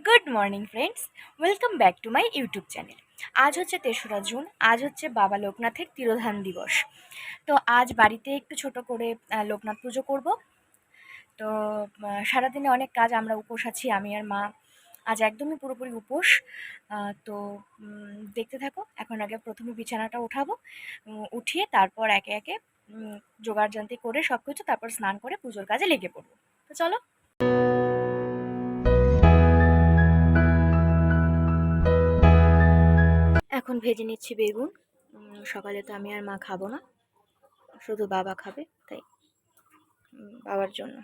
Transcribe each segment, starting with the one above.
Good morning friends, welcome back to my YouTube channel. আজ হচ্ছে 3রা June, আজ হচ্ছে বাবা লোকনাথের তিরোধান দিবস। তো আজ বাড়িতে একটু ছোট করে লোকনাথ পুজো করব। তো সারাদিনে অনেক কাজ, আমরা উপোস আছি, আমি আর মা আজ একদমই পুরোপুরি উপোস। তো দেখতে থাকো। এখন আগে প্রথমে বিছানাটা উঠাবো, উঠিয়ে তারপর একে একে জোগাড় জান্তি করে সব কিছু, তারপর স্নান করে পুজোর কাজে লেগে পড়বো। তো চলো। এখন ভেজে নিচ্ছি বেগুন। সকালে তো আমি আর মা খাবো না, শুধু বাবা খাবে, তাই বাবার জন্য।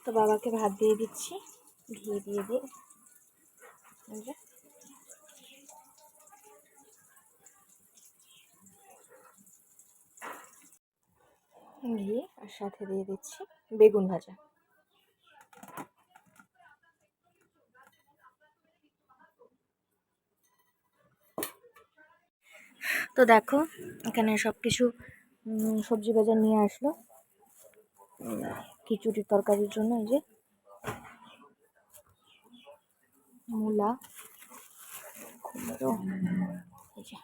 তো বাবাকে ভাত দিয়ে দিচ্ছি, ঘি দিয়ে দিয়ে। ঘি আর সাথে দিয়ে দিচ্ছি বেগুন ভাজা। তো দেখো, এখানে সব কিছু সবজি বাজার নিয়ে আসলো খিচুড়ির তরকারির জন্য। এই যে মূলা, কুমড়ো, এই যে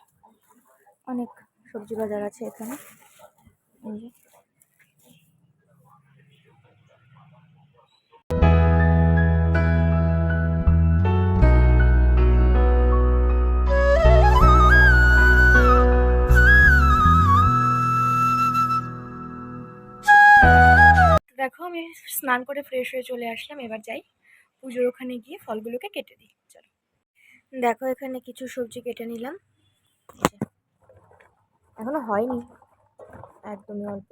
অনেক সবজি বাজার আছে এখানে। এই যে দেখো, আমি স্নান করে ফ্রেশ হয়ে চলে আসলাম। এবার যাই পুজোর ওখানে গিয়ে ফলগুলোকে কেটে দিই। চলো। দেখো, এখানে কিছু সবজি কেটে নিলাম, এখনো হয়নি, একদমই অল্প।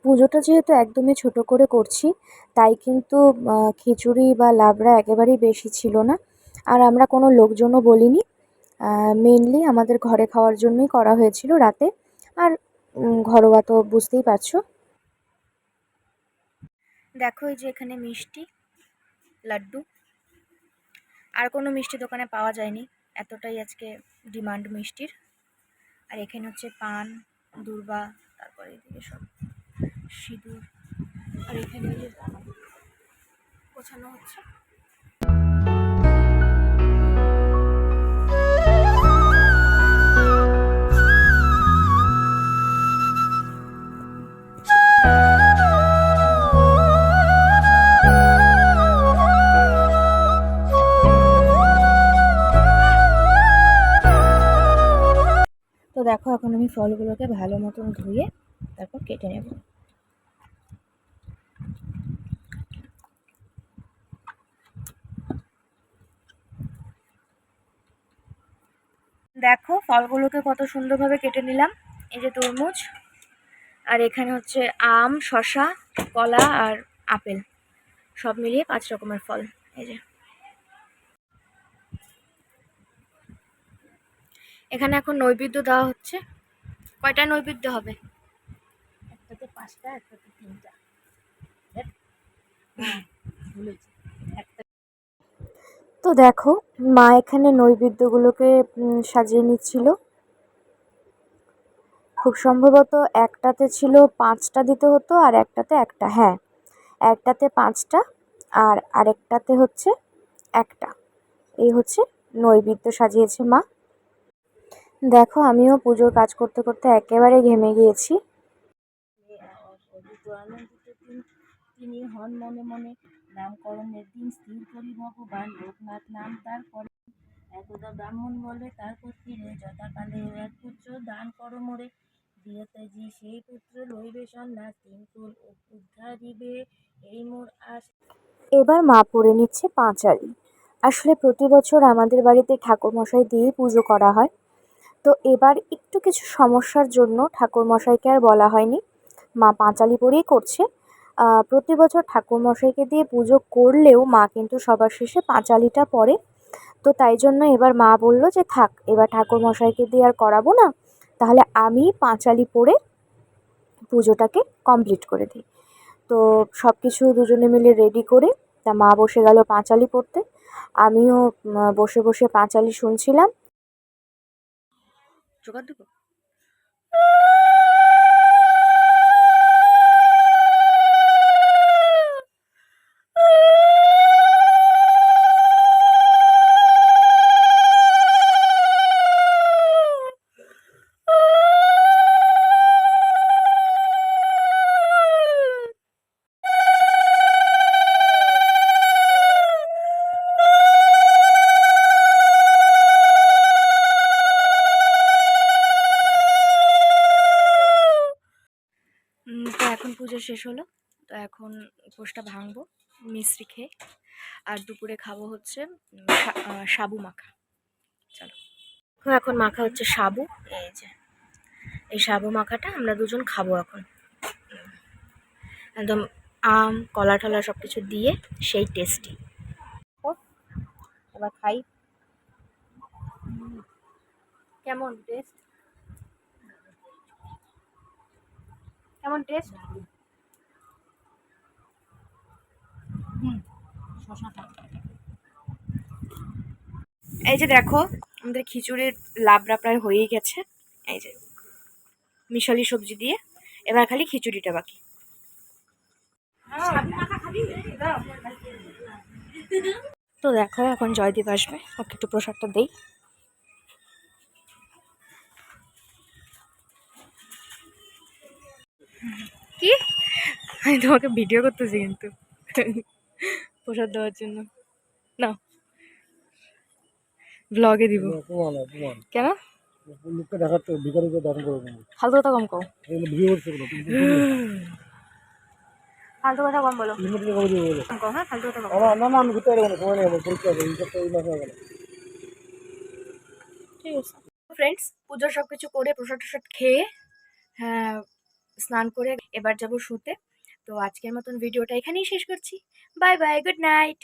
পুজোটা যেহেতু একদমই ছোট করে করছি, তাই কিন্তু খিচুড়ি বা লাবড়া একেবারেই বেশি ছিল না। আর আমরা কোনো লোকজনও বলিনি, মেনলি আমাদের ঘরে খাওয়ার জন্যই করা হয়েছিল রাতে। আর ঘরোয়া তো বুঝতেই পারছো। দেখো, এই যে এখানে মিষ্টি, লাড্ডু, আর কোনো মিষ্টি দোকানে পাওয়া যায়নি, এতটাই আজকে ডিমান্ড মিষ্টির। আর এখানে হচ্ছে পান, দূর্বা, তারপরে এদিকে সব সিঁদুর, আর এখানে গোছানো হচ্ছে। তো দেখো, এখন আমি ফলগুলোকে ভালো মতন ধুয়ে তারপর কেটে নেব। দেখো, ফলগুলোকে কত সুন্দরভাবে কেটে নিলাম। এই যে তরমুজ, আর এখানে হচ্ছে আম, শসা, কলা আর আপেল, সব মিলিয়ে 5 রকমের ফল। এই যে এখানে এখন নৈবেদ্য দেওয়া হচ্ছে। কয়টা নৈবেদ্য হবে? একটাতে 5টা, একটাতে 3টা। তো দেখো, মা এখানে নৈবেদ্যগুলোকে সাজিয়ে নিচ্ছিল। খুব সম্ভবত একটাতে ছিল 5টা দিতে হতো, আর একটাতে একটা। হ্যাঁ, একটাতে 5টা আর আরেকটাতে হচ্ছে একটা। এই হচ্ছে নৈবেদ্য সাজিয়েছে মা। দেখো, আমিও পুজোর কাজ করতে করতে একেবারে ঘেমে গিয়েছি। তিনি হন মনে মনে, নামকরণের দিন স্থির করি ভগবান লোকনাথ নাম তার পরে। একদা ব্রাহ্মণ বলে তার পুত্রে, যথাকালে এক পুত্র দান করো মোরে, দিয়েতে জি সেই পুত্র লইবে সন্ন্যাস, তিনকুল উদ্ধারিবে এই মোর আশ। এবার মা পড়ে নিচ্ছে পাঁচালি। আসলে প্রতি বছর আমাদের বাড়িতে ঠাকুরমশাই দিয়েই পুজো করা হয়। তো এবার একটু কিছু সমস্যার জন্য ঠাকুরমশাইকে আর বলা হয়নি, মা পাঁচালি পরেই করছে। প্রতি বছর ঠাকুরমশাইকে দিয়ে পুজো করলেও মা কিন্তু সবার শেষে পাঁচালিটা পড়ে। তো তাই জন্য এবার মা বলল যে থাক, এবার ঠাকুরমশাইকে দিয়ে আর করাবো না, তাহলে আমি পাঁচালি পড়ে পুজোটাকে কমপ্লিট করে দিই। তো সব কিছু দুজনে মিলে রেডি করে তা মা বসে গেল পাঁচালি পড়তে। আমিও বসে বসে পাঁচালি শুনছিলাম। জোগাড় দেবো। তো এখন পুজো শেষ হলো, তো এখন উপোসটা ভাঙবো মিষ্টি খেয়ে। আর দুপুরে খাবো হচ্ছে সাবু মাখা। চলো, তো এখন মাখা হচ্ছে সাবু। এই যে এই সাবু মাখাটা আমরা দুজন খাবো এখন। একদম আম কলা টলা সব কিছু দিয়ে সেই টেস্টি। এবার খাই, কেমন টেস্ট, কেমন টেস্ট। এই যে দেখো আমাদের খিচুড়ির লাবড়া প্রায় হয়েই গেছে। এই যে মিশালি সবজি দিয়ে, এবার খালি খিচুড়িটা বাকি। তো দেখো এখন জয়দীপ আসবে, ওকে একটু প্রসাদটা দেই। কি, আমি তোমাকে ভিডিও করতেছি কিন্তু প্রসাদ দেওয়ার জন্য না, ব্লগে দিব। কেন লোককে দেখাচ্ছে ভিখারিকে দান করে দেবো। ফালতু কথা কম কও, ভিডিও করছে বলো, ফালতু কথা কম বলো, তুমি থেকে করে দিবো বলো। কম, হ্যাঁ ফালতু কথা কম। না না আমি ঘুরতে পারবো না, সময় নেই আমার, পরীক্ষা আছে, এই সপ্তাহে এই মাসে হবে না। ঠিক আছে ফ্রেন্ডস, পুজোর সব কিছু করে প্রসাদ টসাদ খেয়ে, হ্যাঁ স্নান করে এবার যাব শুতে। তো আজকের মতন ভিডিওটা এখানেই শেষ করছি। Bye bye, good night.